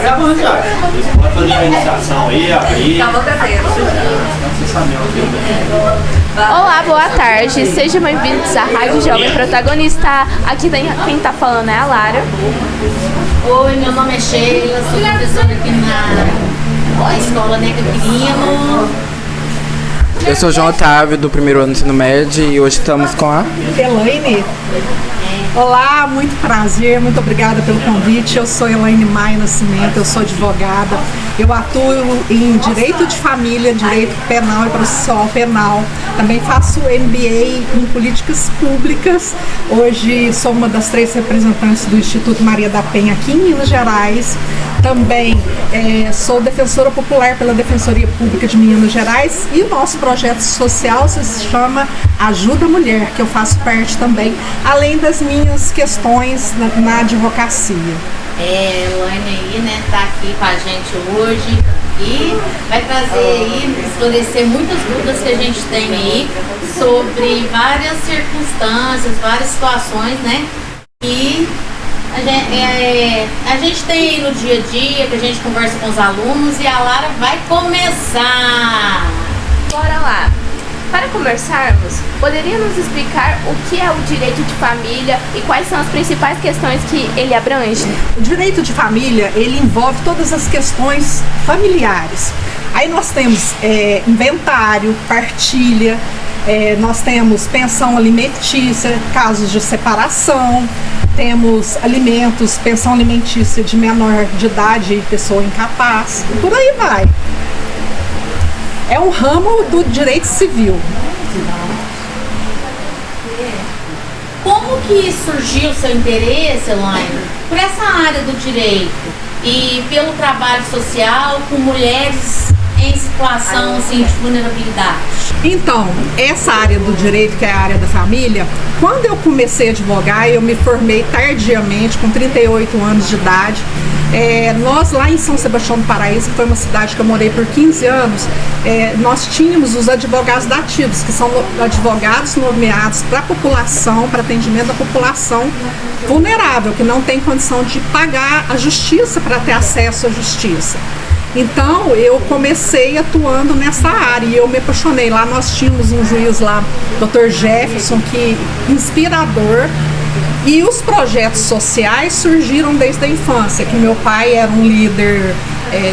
gravando já. Pode fazer a iniciação aí. Acabou caseiro. Olá, boa tarde. Sejam bem-vindos à Rádio Jovem Protagonista. Aqui quem tá falando é a Lara. Oi, meu nome é Sheila, sou professora aqui na Escola Neca Quirino. Eu sou João Otávio, do primeiro ano do ensino médio, e hoje estamos com a Elaine. Olá, muito prazer, muito obrigada pelo convite. Eu sou Elaine Maia Nascimento, eu sou advogada. Eu atuo em direito de família, direito penal e processual penal. Também faço MBA em políticas públicas. Hoje sou uma das 3 representantes do Instituto Maria da Penha aqui em Minas Gerais. Também sou defensora popular pela Defensoria Pública de Minas Gerais e o nosso projeto social se chama Ajuda Mulher, que eu faço parte também, além das minhas questões na advocacia. Elaine aí, né, tá aqui com a gente hoje e vai trazer aí, esclarecer muitas dúvidas que a gente tem aí sobre várias circunstâncias, várias situações, né, e a gente tem aí no dia a dia, que a gente conversa com os alunos, e a Lara vai começar. Bora lá. Para conversarmos, poderia nos explicar o que é o direito de família e quais são as principais questões que ele abrange? O direito de família, ele envolve todas as questões familiares. Aí nós temos inventário, partilha, nós temos pensão alimentícia, casos de separação, temos alimentos, pensão alimentícia de menor de idade e pessoa incapaz, e por aí vai. É um ramo do direito civil. Como que surgiu o seu interesse, Elaine, por essa área do direito e pelo trabalho social com mulheres em situação assim, de vulnerabilidade? Então, essa área do direito, que é a área da família, quando eu comecei a advogar, eu me formei tardiamente, com 38 anos de idade. Nós lá em São Sebastião do Paraíso, que foi uma cidade que eu morei por 15 anos, nós tínhamos os advogados dativos, que são advogados nomeados para a população, para atendimento da população vulnerável, que não tem condição de pagar a justiça para ter acesso à justiça. Então, eu comecei atuando nessa área e eu me apaixonei. Lá nós tínhamos um juiz lá, Dr. Jefferson, que inspirador. E os projetos sociais surgiram desde a infância, que meu pai era um líder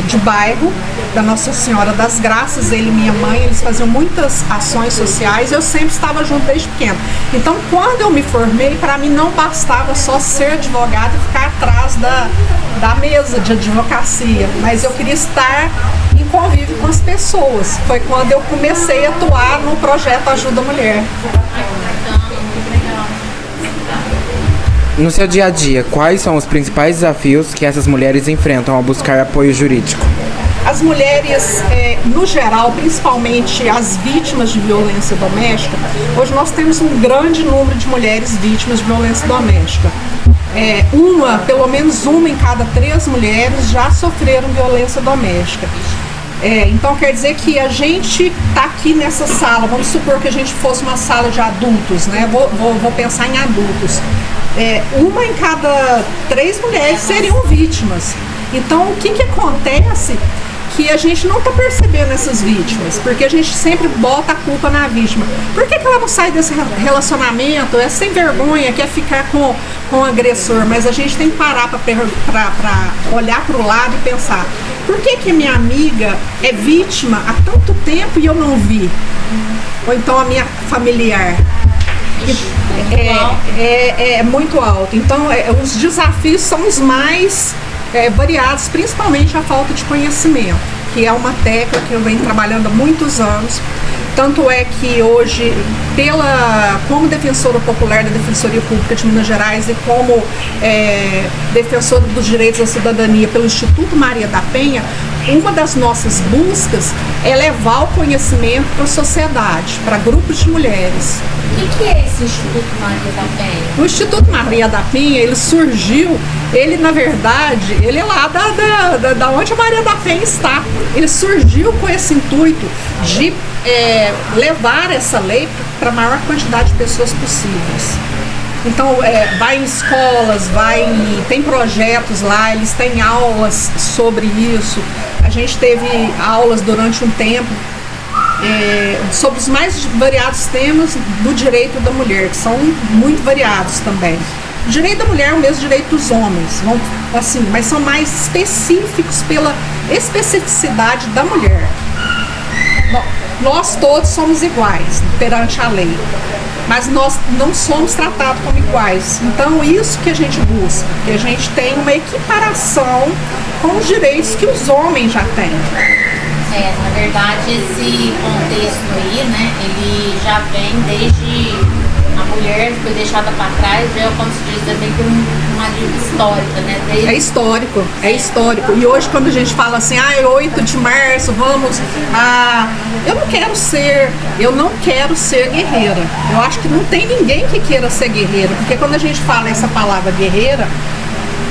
de bairro, da Nossa Senhora das Graças, ele e minha mãe, eles faziam muitas ações sociais, eu sempre estava junto desde pequeno. Então, quando eu me formei, para mim não bastava só ser advogada e ficar atrás da mesa de advocacia, mas eu queria estar em convívio com as pessoas. Foi quando eu comecei a atuar no projeto Ajuda Mulher. No seu dia a dia, quais são os principais desafios que essas mulheres enfrentam ao buscar apoio jurídico? As mulheres, no geral, principalmente as vítimas de violência doméstica, hoje nós temos um grande número de mulheres vítimas de violência doméstica. Pelo menos uma em cada 3 mulheres já sofreram violência doméstica. Então quer dizer que a gente está aqui nessa sala, vamos supor que a gente fosse uma sala de adultos, né? Vou pensar em adultos. Uma em cada 3 mulheres seriam vítimas. Então o que acontece? Que a gente não está percebendo essas vítimas, porque a gente sempre bota a culpa na vítima. Por que ela não sai desse relacionamento? É sem vergonha, quer ficar com o agressor, mas a gente tem que parar para olhar para o lado e pensar: por que minha amiga é vítima há tanto tempo e eu não vi? Ou então a minha familiar. É muito alto. Então, os desafios são os mais variados, principalmente a falta de conhecimento, que é uma tecla que eu venho trabalhando há muitos anos. Tanto é que hoje, como defensora popular da Defensoria Pública de Minas Gerais e como defensora dos direitos da cidadania pelo Instituto Maria da Penha, uma das nossas buscas é levar o conhecimento para a sociedade, para grupos de mulheres. O que é esse Instituto Maria da Penha? O Instituto Maria da Penha, ele surgiu, na verdade, ele é lá da onde a Maria da Penha está. Ele surgiu com esse intuito de levar essa lei para a maior quantidade de pessoas possíveis. Então, vai em escolas, tem projetos lá, eles têm aulas sobre isso. A gente teve aulas durante um tempo sobre os mais variados temas do direito da mulher, que são muito variados também. O direito da mulher é o mesmo direito dos homens, assim, mas são mais específicos pela especificidade da mulher. Nós todos somos iguais perante a lei, mas nós não somos tratados como iguais. Então, isso que a gente busca, que a gente tem uma equiparação com os direitos que os homens já têm. Na verdade, esse contexto aí, né, ele já vem desde a mulher que foi deixada para trás, já, como se diz, já vem com uma linha histórica, né? Desde... É histórico. E hoje, quando a gente fala assim, 8 de março, vamos... eu não quero ser guerreira. Eu acho que não tem ninguém que queira ser guerreira, porque quando a gente fala essa palavra guerreira,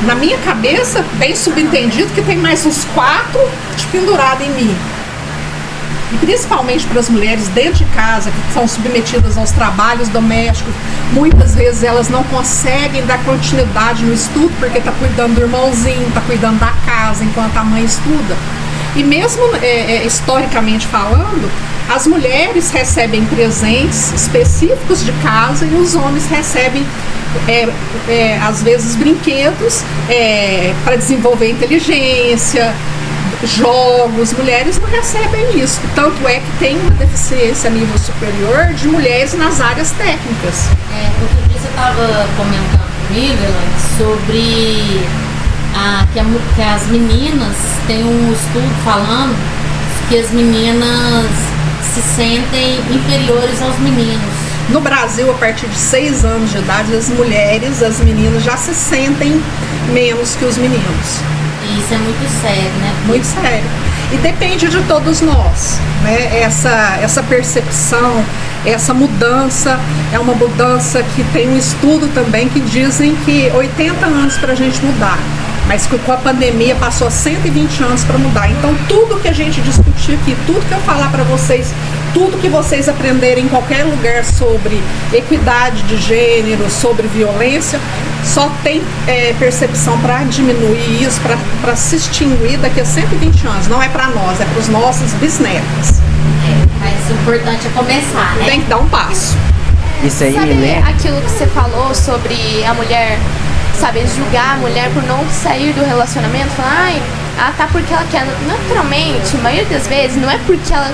na minha cabeça, bem subentendido que tem mais uns 4 pendurados em mim. E principalmente para as mulheres dentro de casa, que são submetidas aos trabalhos domésticos, muitas vezes elas não conseguem dar continuidade no estudo, porque está cuidando do irmãozinho, está cuidando da casa, enquanto a mãe estuda. E mesmo historicamente falando, as mulheres recebem presentes específicos de casa e os homens recebem, às vezes, brinquedos para desenvolver inteligência, jogos. Mulheres não recebem isso. Tanto é que tem uma deficiência a nível superior de mulheres nas áreas técnicas. Outro dia você estava comentando comigo, Elaine, sobre que as meninas, tem um estudo falando que as meninas se sentem inferiores aos meninos. No Brasil, a partir de 6 anos de idade, as meninas já se sentem menos que os meninos. E isso é muito sério, né? Muito sério. E depende de todos nós, né? Essa percepção, essa mudança, é uma mudança que tem um estudo também que dizem que 80 anos para a gente mudar, mas que com a pandemia passou 120 anos para mudar. Então, tudo que a gente discutir aqui, tudo que eu falar para vocês, tudo que vocês aprenderem em qualquer lugar sobre equidade de gênero, sobre violência, só tem percepção para diminuir isso, para se extinguir daqui a 120 anos. Não é para nós, é para os nossos bisnetos. Mas o importante é começar, né? Tem que dar um passo. Isso aí Sabe me lembra. aquilo que você falou sobre a mulher, sabe, julgar a mulher por não sair do relacionamento, falar, ela tá porque ela quer. Naturalmente, a maioria das vezes, não é porque ela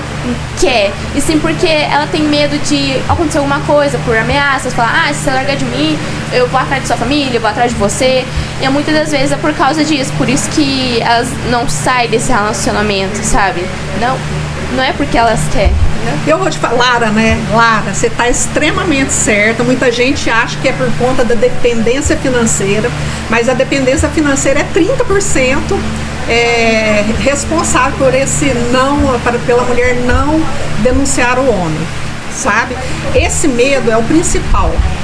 quer, e sim porque ela tem medo de acontecer alguma coisa, por ameaças, falar, se você largar de mim, eu vou atrás de sua família, eu vou atrás de você. E muitas das vezes é por causa disso, por isso que elas não saem desse relacionamento, sabe? Não é porque elas querem. Eu vou te falar, Lara, você está extremamente certa. Muita gente acha que é por conta da dependência financeira, mas a dependência financeira é 30% responsável por pela mulher não denunciar o homem, sabe? Esse medo é o principal hoje.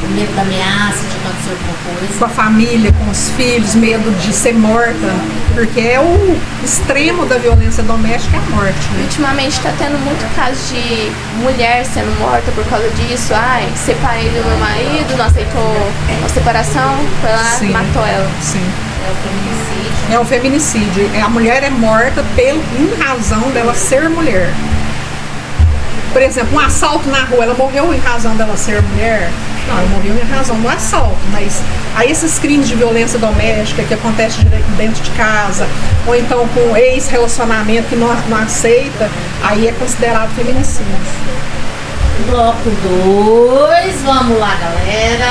O medo da ameaça, de acontecer alguma coisa. Com a família, com os filhos, medo de ser morta, porque é o extremo da violência doméstica, é a morte, né? Ultimamente está tendo muito caso de mulher sendo morta por causa disso. Separei do meu marido, não aceitou a separação, foi lá e matou ela. Sim. É o feminicídio. É um feminicídio. A mulher é morta em razão dela ser mulher. Por exemplo, um assalto na rua, ela morreu em razão dela ser mulher? Não, ela morreu em razão do assalto, mas aí esses crimes de violência doméstica que acontecem dentro de casa, ou então com ex-relacionamento que não aceita, aí é considerado feminicídio. Bloco 2, vamos lá, galera.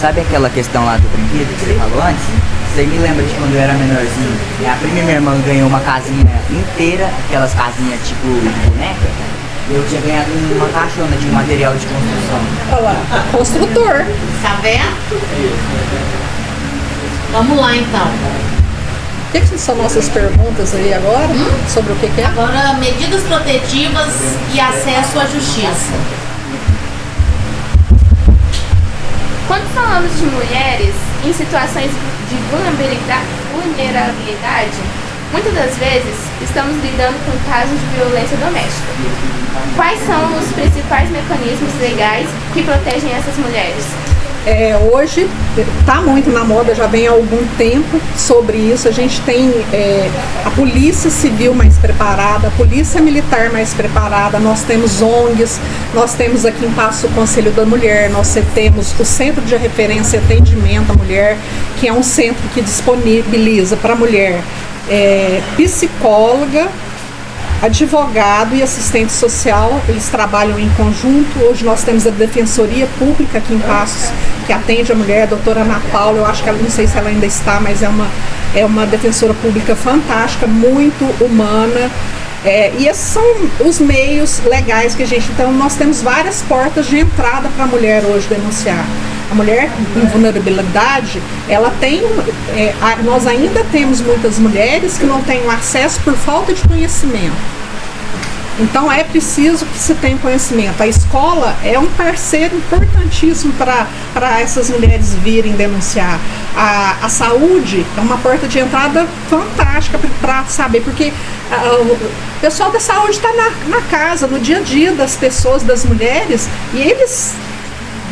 Sabe aquela questão lá do brinquedo que você falou antes? Você me lembra de quando eu era menorzinho, minha prima e minha irmã ganhou uma casinha inteira, aquelas casinhas tipo de boneca. Eu tinha ganhado uma caixona de material de construção. Olha lá, construtor. Tá vendo? Vamos lá, então. O que são nossas perguntas aí agora? Sobre o que é? Agora, medidas protetivas e acesso à justiça. Quando falamos de mulheres em situações de vulnerabilidade, Muitas das vezes, estamos lidando com casos de violência doméstica. Quais são os principais mecanismos legais que protegem essas mulheres? Hoje está muito na moda, já vem há algum tempo sobre isso. A gente tem a polícia civil mais preparada, a polícia militar mais preparada, nós temos ONGs, nós temos aqui em Passo o Conselho da Mulher, nós temos o Centro de Referência e Atendimento à Mulher, que é um centro que disponibiliza para a mulher psicóloga, advogado e assistente social. Eles trabalham em conjunto. Hoje nós temos a Defensoria Pública aqui em Passos, que atende a mulher, a doutora Ana Paula. Eu acho que ela, não sei se ela ainda está, mas é uma defensora pública fantástica, muito humana. E esses são os meios legais que a gente... Então nós temos várias portas de entrada para a mulher hoje denunciar. A mulher em vulnerabilidade, ela tem... nós ainda temos muitas mulheres que não têm acesso por falta de conhecimento. Então é preciso que se tenha conhecimento. A escola é um parceiro importantíssimo para essas mulheres virem denunciar. A saúde é uma porta de entrada fantástica para saber, porque o pessoal da saúde está na casa, no dia a dia das pessoas, das mulheres, e eles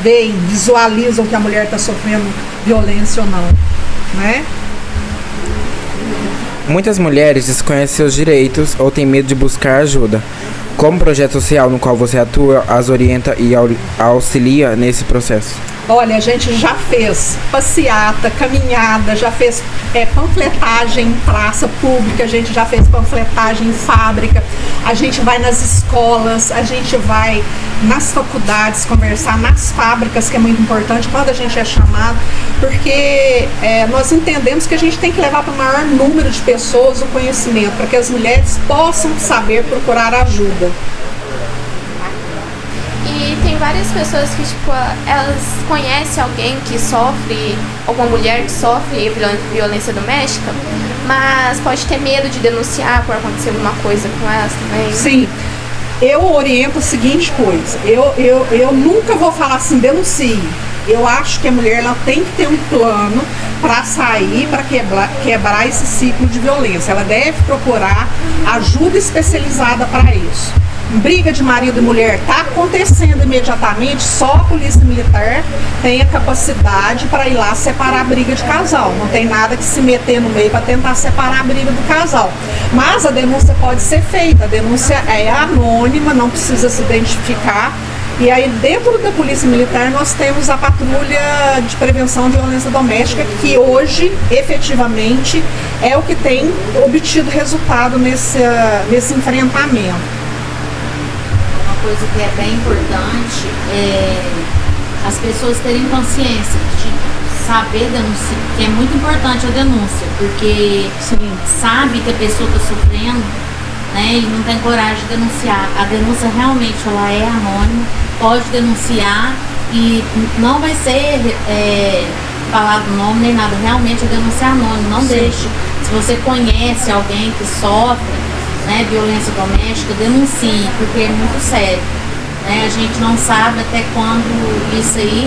veem, visualizam que a mulher está sofrendo violência ou não, né? Muitas mulheres desconhecem seus direitos ou têm medo de buscar ajuda. Como projeto social no qual você atua, as orienta e auxilia nesse processo? Olha, a gente já fez passeata, caminhada, já fez panfletagem em praça pública, a gente já fez panfletagem em fábrica, a gente vai nas escolas, a gente vai nas faculdades conversar, nas fábricas, que é muito importante quando a gente é chamado, porque nós entendemos que a gente tem que levar para o maior número de pessoas o conhecimento, para que as mulheres possam saber procurar ajuda. E tem várias pessoas que, tipo, elas conhecem alguém que sofre, alguma mulher que sofre violência doméstica, mas pode ter medo de denunciar por acontecer alguma coisa com elas também. Sim, eu oriento a seguinte coisa, eu nunca vou falar assim, denuncie. Eu acho que a mulher ela tem que ter um plano para sair, para quebrar esse ciclo de violência. Ela deve procurar ajuda especializada para isso. Briga de marido e mulher está acontecendo imediatamente, só a polícia militar tem a capacidade para ir lá separar a briga de casal. Não tem nada que se meter no meio para tentar separar a briga do casal. Mas a denúncia pode ser feita, a denúncia é anônima, não precisa se identificar. E aí dentro da polícia militar nós temos a patrulha de prevenção de violência doméstica, que hoje efetivamente é o que tem obtido resultado nesse enfrentamento. Coisa que é bem importante é as pessoas terem consciência de saber denunciar, que é muito importante a denúncia, porque sabe que a pessoa está sofrendo, né, e não tem coragem de denunciar. A denúncia realmente ela é anônima, pode denunciar e não vai ser falado nome nem nada, realmente a denúncia é anônima, não deixe. Se você conhece alguém que sofre, né, violência doméstica, denuncie, porque é muito sério, né? A gente não sabe até quando isso aí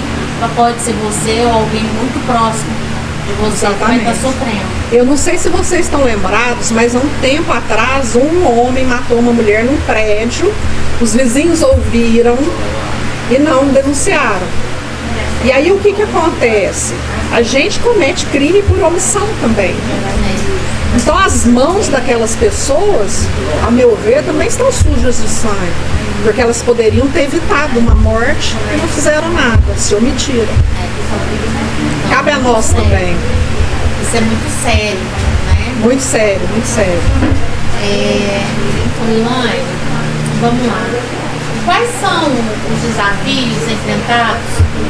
pode ser você ou alguém muito próximo de você que vai estar sofrendo. Eu não sei se vocês estão lembrados, mas há um tempo atrás um homem matou uma mulher num prédio, os vizinhos ouviram e não denunciaram. E aí o que acontece? A gente comete crime por omissão também. Então as mãos daquelas pessoas, a meu ver, também estão sujas de sangue, porque elas poderiam ter evitado uma morte e não fizeram nada, se omitiram. Cabe a nós também. Isso é muito sério, né? Muito sério, muito sério. Elaine, vamos lá. Quais são os desafios enfrentados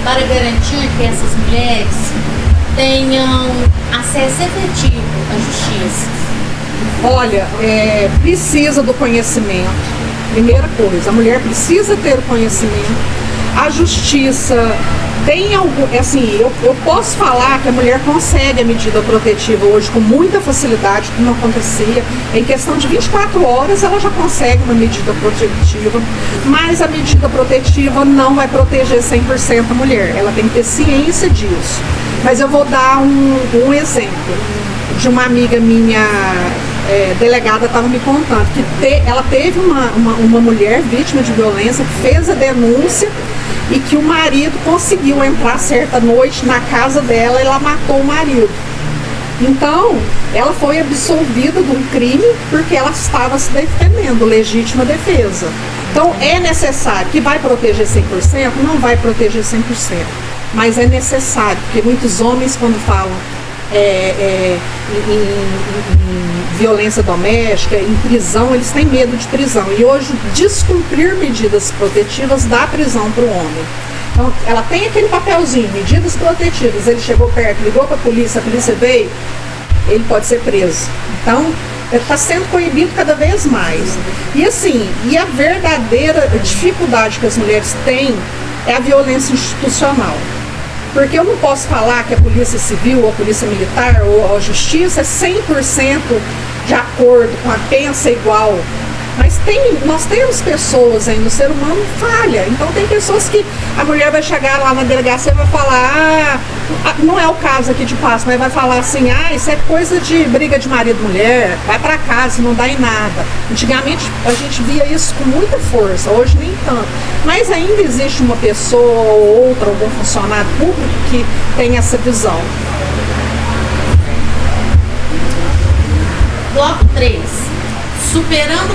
para garantir que essas mulheres tenham acesso efetivo à justiça? Olha, precisa do conhecimento. Primeira coisa, a mulher precisa ter o conhecimento. A justiça tem algo, assim, eu posso falar que a mulher consegue a medida protetiva hoje com muita facilidade, que não acontecia. Em questão de 24 horas ela já consegue uma medida protetiva, mas a medida protetiva não vai proteger 100% a mulher, ela tem que ter ciência disso. Mas eu vou dar um exemplo de uma amiga minha delegada estava me contando que ela teve uma mulher vítima de violência que fez a denúncia e que o marido conseguiu entrar certa noite na casa dela e ela matou o marido. Então, ela foi absolvida de um crime porque ela estava se defendendo, legítima defesa. Então, é necessário, que vai proteger 100%? Não vai proteger 100%, mas é necessário, porque muitos homens, quando falam em violência doméstica, em prisão, eles têm medo de prisão. E hoje, descumprir medidas protetivas dá prisão para o homem. Então, ela tem aquele papelzinho, medidas protetivas, ele chegou perto, ligou para a polícia veio, ele pode ser preso. Então, está sendo proibido cada vez mais. E assim, a verdadeira dificuldade que as mulheres têm é a violência institucional. Porque eu não posso falar que a polícia civil, ou a polícia militar, ou a justiça é 100% de acordo com a pena ser igual. Mas nós temos pessoas ainda, o ser humano falha. Então tem pessoas que a mulher vai chegar lá na delegacia e vai falar, não é o caso aqui de Passo, mas vai falar assim, isso é coisa de briga de marido e mulher, vai pra casa, não dá em nada. Antigamente a gente via isso com muita força, hoje nem tanto. Mas ainda existe uma pessoa ou outra, algum funcionário público que tem essa visão. Bloco 3. Superação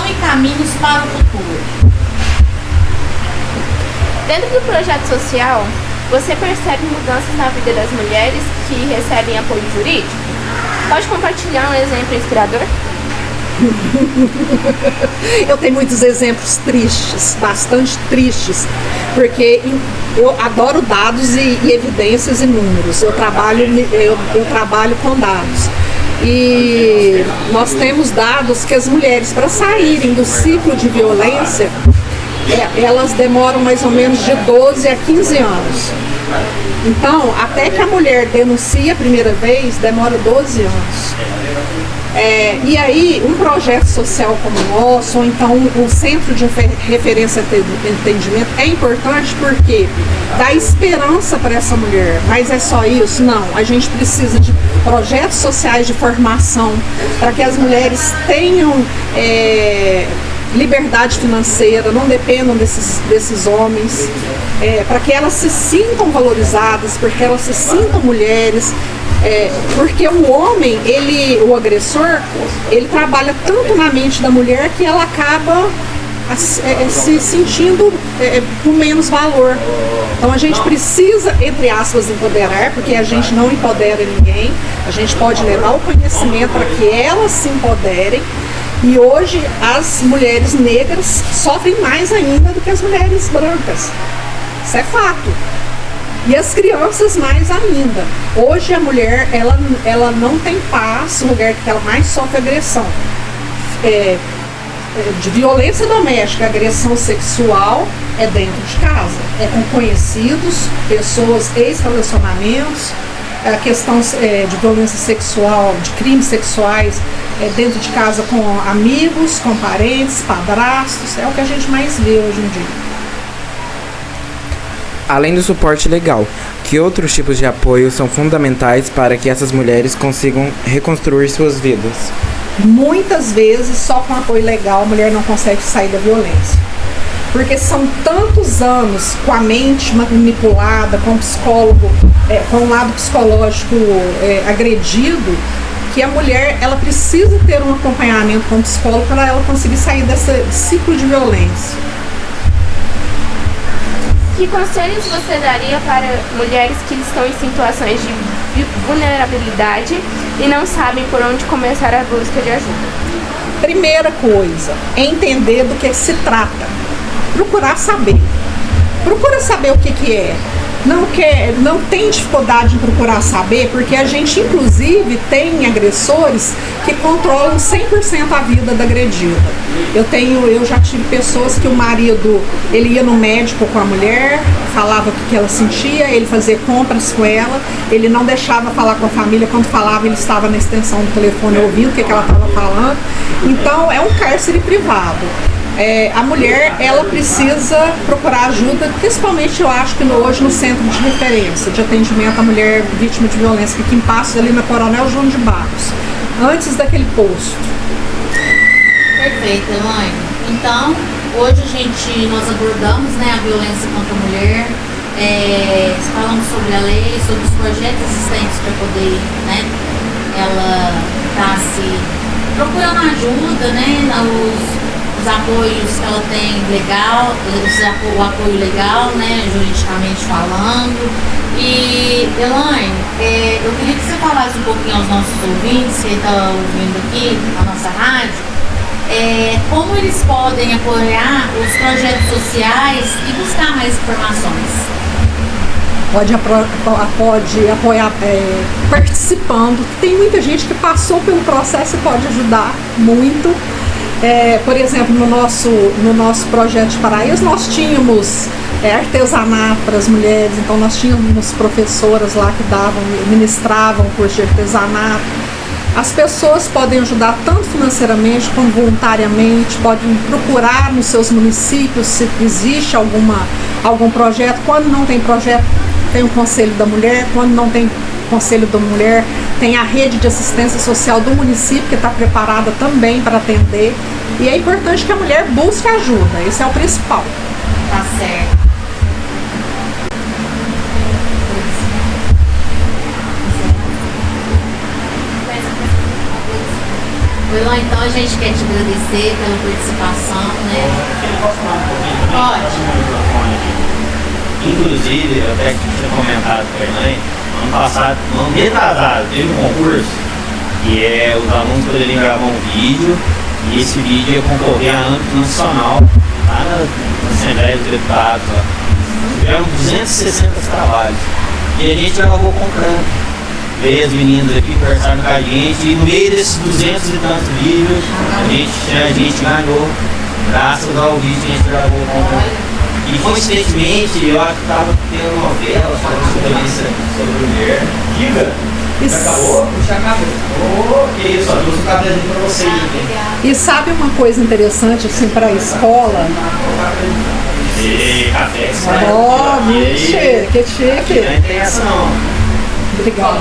e caminhos para o futuro. Dentro do projeto social, você percebe mudanças na vida das mulheres que recebem apoio jurídico? Pode compartilhar um exemplo inspirador? Eu tenho muitos exemplos tristes, bastante tristes, porque eu adoro dados e evidências e números. Eu trabalho com dados. E nós temos dados que as mulheres, para saírem do ciclo de violência, elas demoram mais ou menos de 12 a 15 anos. Então, até que a mulher denuncie a primeira vez, demora 12 anos. E aí, um projeto social como o nosso, ou então um centro de referência de atendimento, é importante porque dá esperança para essa mulher. Mas é só isso? Não. A gente precisa de projetos sociais de formação para que as mulheres tenham liberdade financeira, não dependam desses homens, para que elas se sintam valorizadas, porque elas se sintam mulheres. Porque o homem, o agressor, ele trabalha tanto na mente da mulher que ela acaba se sentindo com menos valor. Então a gente precisa, entre aspas, empoderar, porque a gente não empodera ninguém, a gente pode levar o conhecimento para que elas se empoderem. E hoje as mulheres negras sofrem mais ainda do que as mulheres brancas. Isso é fato. E as crianças mais ainda. Hoje a mulher, ela não tem paz, o lugar que ela mais sofre agressão. De violência doméstica, agressão sexual é dentro de casa. É com conhecidos, pessoas, ex-relacionamentos, a questão de violência sexual, de crimes sexuais, dentro de casa com amigos, com parentes, padrastos, é o que a gente mais vê hoje em dia. Além do suporte legal, que outros tipos de apoio são fundamentais para que essas mulheres consigam reconstruir suas vidas? Muitas vezes, só com apoio legal, a mulher não consegue sair da violência. Porque são tantos anos com a mente manipulada, com o psicólogo, com o lado psicológico agredido, que a mulher, ela precisa ter um acompanhamento com o psicólogo para ela conseguir sair desse ciclo de violência. Que conselhos você daria para mulheres que estão em situações de vulnerabilidade e não sabem por onde começar a busca de ajuda? Primeira coisa, é entender do que se trata. Procurar saber. Procura saber o que é. Não tem dificuldade em procurar saber, porque a gente, inclusive, tem agressores que controlam 100% a vida da agredida. Eu já tive pessoas que o marido, ele ia no médico com a mulher, falava o que ela sentia, ele fazia compras com ela, ele não deixava falar com a família, quando falava ele estava na extensão do telefone ouvindo o que ela estava falando. Então, é um cárcere privado. A mulher, ela precisa procurar ajuda, principalmente eu acho que hoje no centro de referência de atendimento à mulher vítima de violência, que aqui em Passos, ali na Coronel João de Barros. antes daquele posto. Perfeito, Elaine. Então, hoje nós abordamos, né, a violência contra a mulher, falamos sobre a lei, sobre os projetos existentes para poder, né, ela estar se procurando ajuda, né, os apoios que ela tem legal, o apoio legal, né, juridicamente falando. E, Elaine, eu queria que você falasse um pouquinho aos nossos ouvintes que estão ouvindo aqui na nossa rádio, como eles podem apoiar os projetos sociais e buscar mais informações. Pode apoiar participando. Tem muita gente que passou pelo processo e pode ajudar muito. Por exemplo, no nosso projeto de Paraíso, nós tínhamos artesanato para as mulheres, então nós tínhamos professoras lá que ministravam curso de artesanato. As pessoas podem ajudar tanto financeiramente como voluntariamente, podem procurar nos seus municípios se existe algum projeto. Quando não tem projeto, tem o Conselho da Mulher. Quando não tem Conselho da Mulher, tem a rede de assistência social do município, que está preparada também para atender. E é importante que a mulher busque ajuda, esse é o principal. Tá certo. Elaine, então a gente quer te agradecer pela participação, né? Posso falar um pouquinho também? Pode. No microfone aqui. Inclusive, eu até tinha comentado com a Elaine, ano passado, ano retrasado, teve um concurso que os alunos poderiam gravar um vídeo e esse vídeo ia concorrer a âmbito nacional lá na Assembleia dos Deputados. Ó. Tivemos 260 trabalhos e a gente gravou comprando. Veio as meninas aqui conversando com a gente e no meio desses 200 e tantos vídeos a gente ganhou graças ao vídeo que a gente gravou com. E coincidentemente eu acho que estava tendo uma novela falando sobre violência sobre mulher. Diga! Já acabou? Já acabou. Oh, que isso, eu trouxe um cafezinho pra vocês aqui. E sabe uma coisa interessante assim para a escola? E café, Vixe, que chique! Não tem essa não. Obrigada.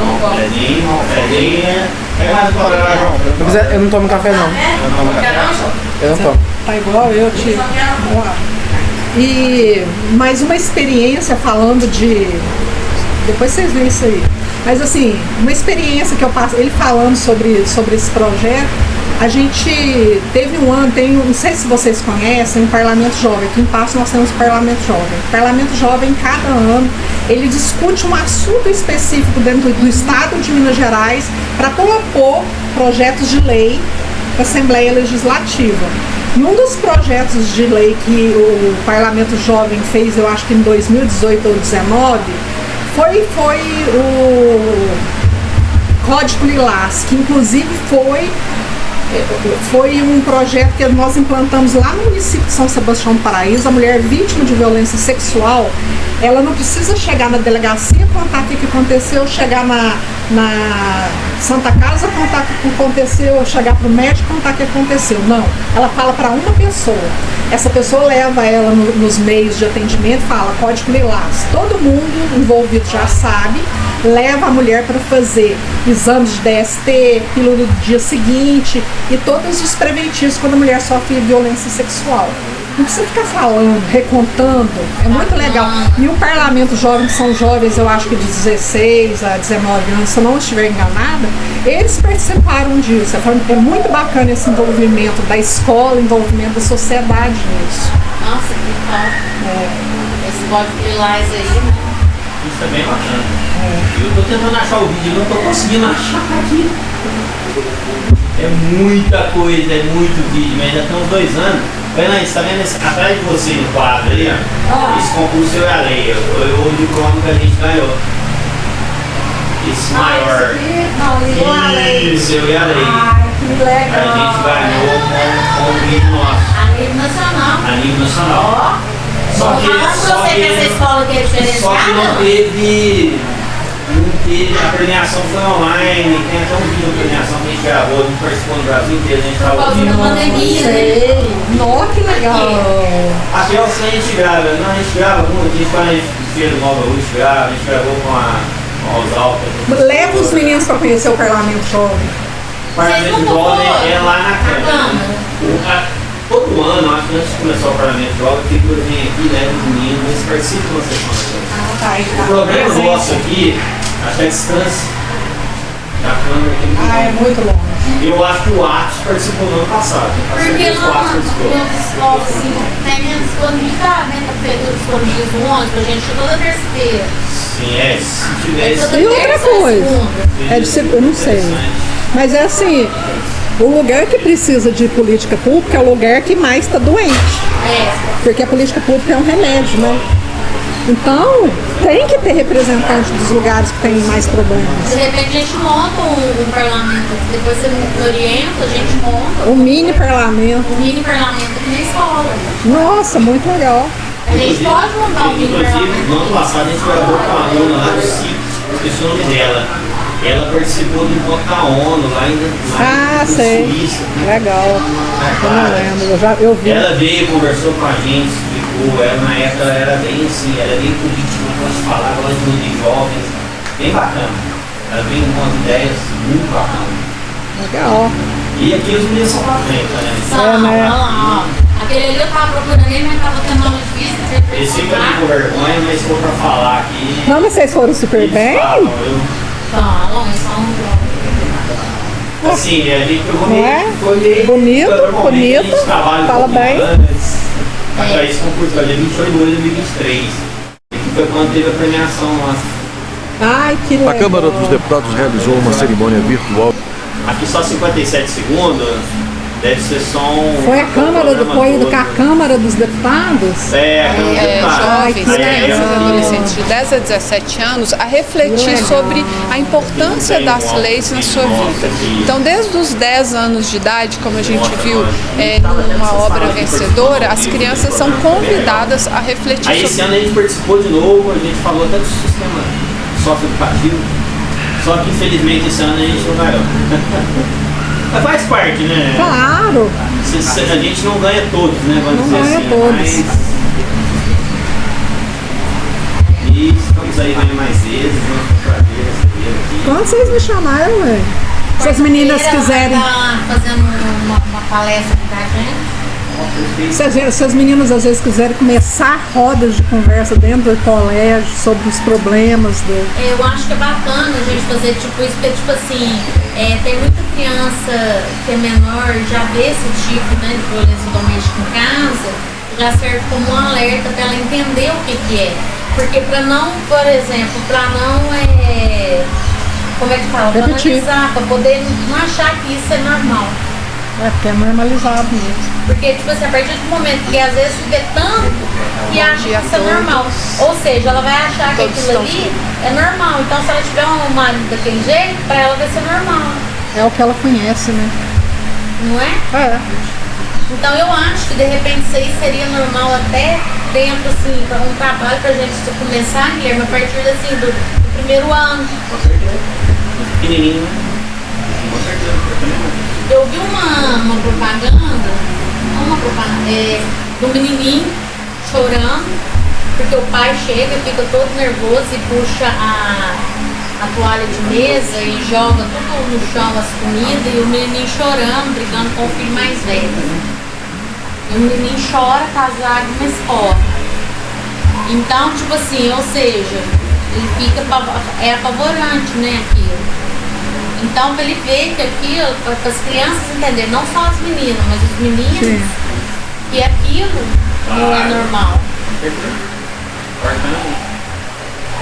Pedrinha. Pega mais um lá, João. Eu não tomo café não. Eu não tomo. Tá igual eu, tio. Vamos lá. E mais uma experiência falando de. Depois vocês veem isso aí. Mas assim, uma experiência que eu passo, ele falando sobre esse projeto. A gente teve um ano, não sei se vocês conhecem, o Parlamento Jovem. Aqui em Passo nós temos o Parlamento Jovem. O Parlamento Jovem, cada ano, ele discute um assunto específico dentro do Estado de Minas Gerais para propor projetos de lei para a Assembleia Legislativa. E um dos projetos de lei que o Parlamento Jovem fez, eu acho que em 2018 ou 2019, foi o Código Lilás, que inclusive foi um projeto que nós implantamos lá no município de São Sebastião do Paraíso. A mulher vítima de violência sexual, ela não precisa chegar na delegacia, contar o que aconteceu, chegar na Santa Casa, contar o que aconteceu, chegar para o médico, contar o que aconteceu. Não, ela fala para uma pessoa. Essa pessoa leva ela nos meios de atendimento e fala, Código Lilás. Todo mundo envolvido já sabe, leva a mulher para fazer exames de DST, pílula do dia seguinte e todos os preventivos quando a mulher sofre violência sexual. Não precisa ficar falando, recontando, é muito legal. E o Parlamento Jovem, que são jovens, eu acho que de 16 a 19 anos, se eu não estiver enganada, eles participaram disso. É muito bacana esse envolvimento da escola, envolvimento da sociedade nisso. Nossa, que top. Esse Código Lilás aí, né? Isso é bem bacana. Eu tô tentando achar o vídeo, não tô conseguindo achar aqui. É muita coisa, é muito vídeo, mas já tem uns 2 anos. Elaine, você tá vendo atrás de você no quadro aí, ó? Esse concurso Eu e a Lei, o diploma que a gente ganhou. Esse maior. Isso, Eu e a Lei. Que legal. A gente ganhou com o vídeo nosso. A nível nacional. A nível nacional. Só que essa escola que é diferenciada. Só que não teve, a premiação foi online, tem até um vídeo da premiação que a gente gravou, a gente participou no Brasil inteiro, a gente Por causa da pandemia, né? Nossa, que legal. Aqui é o que a gente grava, não, a gente grava muito, a gente faz feira do Nova Luz, a gente gravou com a Rosalta. Leva os meninos para conhecer o Parlamento Jovem. parlamento não jovem foram? é lá na Câmara. Todo ano, acho que antes de começar o parlamento jovem, a figura vem aqui, né, os meninos, eles participam de uma sessão. O problema nosso aqui, acho que é a distância da Câmara aqui. É muito longe. Eu acho que o Atos participou no ano passado. Porque O lá Atos participou. nas escolas, assim, tem menos disponibilidade, né? Tá feito disponível do ônibus, a gente toda terça-feira. Sim, se tivesse. Toda E outra terça coisa, segunda. eu não sei. Mas é assim, o lugar que precisa de política pública é o lugar que mais está doente. É. Porque a política pública é um remédio, né? Então, tem que ter representante dos lugares que tem mais problemas. De repente a gente monta um parlamento, depois você me orienta, a gente monta O mini parlamento. um mini parlamento aqui na escola. Nossa, muito legal. A gente pode montar um mini Inclusive, no parlamento. ano passado a gente gravou com a aluna lá do CIC, esqueci o nome dela. Ela participou do encontro da ONU lá Ah, na sei. Suíça. Legal. Eu não lembro, eu vi. Ela veio, conversou com a gente, explicou. Ela, na época ela era bem assim, ela era bem política, ela falava, ela de jovens, bem bacana. Ela veio com umas ideias muito bacanas. Legal. E aqui os meninos são pra frente, né? Não, né? olha lá, ó. Aquele ali eu tava procurando ele, mas tava tendo aula difícil. Eles ficam ali com vergonha, mas se for pra falar aqui. Não, mas vocês foram super eles bem. falam, eu- Falam, eles falam. Assim, a gente pegou Não é? foi meio. Bonito, normalmente a gente bonito, trabalha um fala pouquinho bem. antes. Para esse concurso da dia 22 e 2023. E que foi quando teve a premiação lá. Ai, que legal. A Câmara dos Deputados realizou uma cerimônia virtual. Aqui só 57 segundos. Deve ser só um. Foi a Câmara do programa foi todo. com a Câmara dos Deputados? É, a Câmara dos Deputados. Ai, jovens, que crianças e legal. adolescentes de 10 a 17 anos a refletir sobre a importância das leis na sua vida. Então, desde os 10 anos de idade, como a gente viu numa obra vencedora, as crianças são convidadas a refletir Aí esse sobre ano a gente participou de novo, a gente falou até do sistema socioeducativo. Só que infelizmente esse ano a gente não ganhou. Mas faz parte, né? Claro. A gente não ganha todos, né? Vamos Não dizer ganha assim. todos. Mas... E estamos aí ganhando mais vezes, né? Prazer receber aqui. Quando vocês me chamaram, ué? Se as meninas quiserem. Ela tá fazendo uma palestra aqui pra gente. Se as meninas às vezes quiserem começar rodas de conversa dentro do colégio sobre os problemas do. Eu acho que é bacana a gente fazer tipo isso, porque tipo assim, tem muita criança que é menor, já vê esse tipo, né, de violência doméstica em casa, já serve como um alerta para ela entender o que é. Porque para não, por exemplo, para não como é que fala? Repetir. Banalizar, para poder não achar que isso é normal. É porque é normalizado mesmo. Porque, tipo assim, a partir do momento que às vezes vê tanto que acha que isso é normal. Ou seja, ela vai achar que aquilo ali é normal. Então, se ela tiver um marido daquele jeito, pra ela vai ser normal. É o que ela conhece, né? Não é? É. Então, eu acho que de repente isso aí seria normal até dentro, assim, para um trabalho pra gente começar, Guilherme, a partir assim, do primeiro ano. Pequenininho, né? Com certeza. Eu vi uma propaganda, do menininho chorando, porque o pai chega, fica todo nervoso e puxa a toalha de mesa e joga tudo no chão, as comidas, e o menininho chorando, brigando com o filho mais velho. E o menininho chora com as lágrimas escorrem. Então, tipo assim, ou seja, ele fica, é apavorante, né, aquilo. Então, para ele ver que aquilo, para as crianças entenderem, não só as meninas, mas os meninos, Sim. que aquilo não é normal. Importante.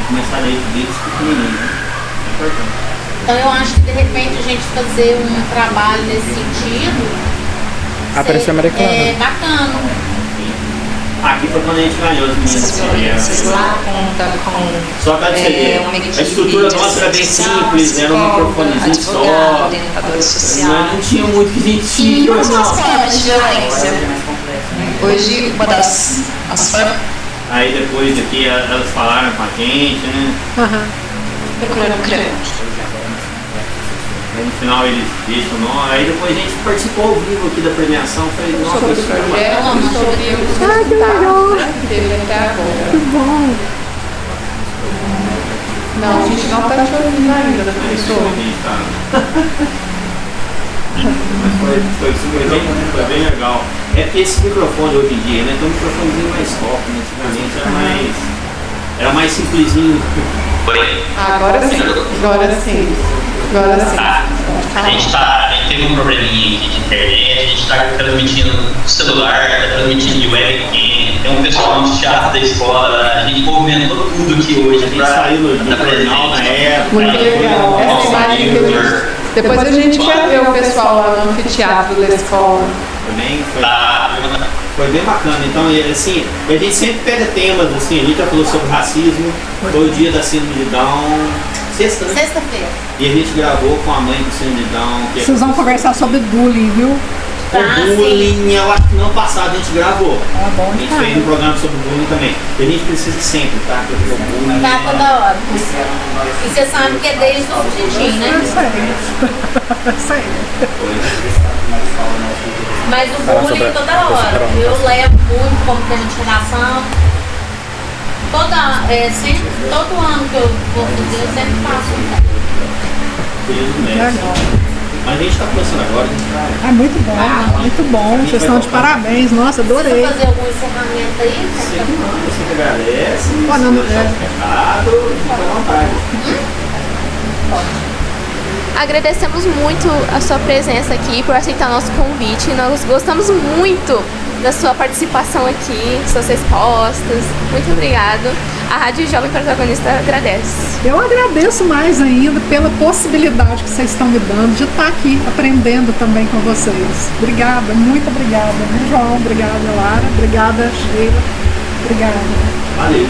Começar desde pequenininho, né? Importante. Então, eu acho que de repente a gente fazer um trabalho nesse sentido Apareceu americana. é bacana. Aqui foi quando a gente ganhou os meninos. Lá conta com Só para dizer, uma equipe a estrutura de nossa era bem assistência simples, era um social, microfonezinho advogado, só. orientadora social. Mas não tinha muito que a gente tinha hoje, não. Formas de violência. Hoje, uma das as formas Aí depois aqui elas falaram com a gente, né? Aham. procurando criar. Aí no final eles deixam nós. Aí depois a gente participou ao vivo aqui da premiação. Falei, nossa, sobre o isso é bacana. projeto, sobre os Ai, que legal. resultados, né, que teve até agora. Que bom. Não, a gente não está te ouvindo ainda, professor. Foi bem legal. É porque esse microfone hoje em dia, né? Tem um microfonezinho mais top, né? Antigamente era mais simplesinho. Agora sim. A gente teve um probleminha aqui de internet, a gente está transmitindo no celular, está transmitindo de webcam, tem um pessoal de teatro da escola, a gente movimentou tudo aqui hoje. A gente saiu no jornal na época. Muito legal. Essa imagem que eles... Depois a gente quer ver o pessoal lá no anfiteatro da escola. Também foi bem bacana. Então, assim, a gente sempre pega temas, assim, a gente já falou sobre racismo, foi o dia da síndrome de Down, Sexta-feira. E a gente gravou com a mãe do síndrome de Down. Vocês vão conversar sobre bullying, viu? O bullying, eu acho que no ano passado a gente gravou. Tá bom, a gente fez um programa sobre bullying também. E a gente precisa sempre, tá? Porque o bullying tá toda hora. E você sabe que é desde o Titim, né? Sei. Mas o bullying toda hora. Eu levo muito como tema de redação. Todo ano que eu vou fazer, eu sempre faço. Mas a gente está começando agora, a gente vai. É muito bom. Vocês estão de parabéns. Nossa, adorei. Você fazer algum encerramento aí? Você que agradece. Fica à vontade. Agradecemos muito a sua presença aqui, por aceitar nosso convite. Nós gostamos muito da sua participação aqui, suas respostas. Muito obrigado. A Rádio Jovem Protagonista agradece. Eu agradeço mais ainda pela possibilidade que vocês estão me dando de estar aqui aprendendo também com vocês. Obrigada, muito obrigada. João, obrigada, Lara. Obrigada, Sheila. Obrigada. Valeu.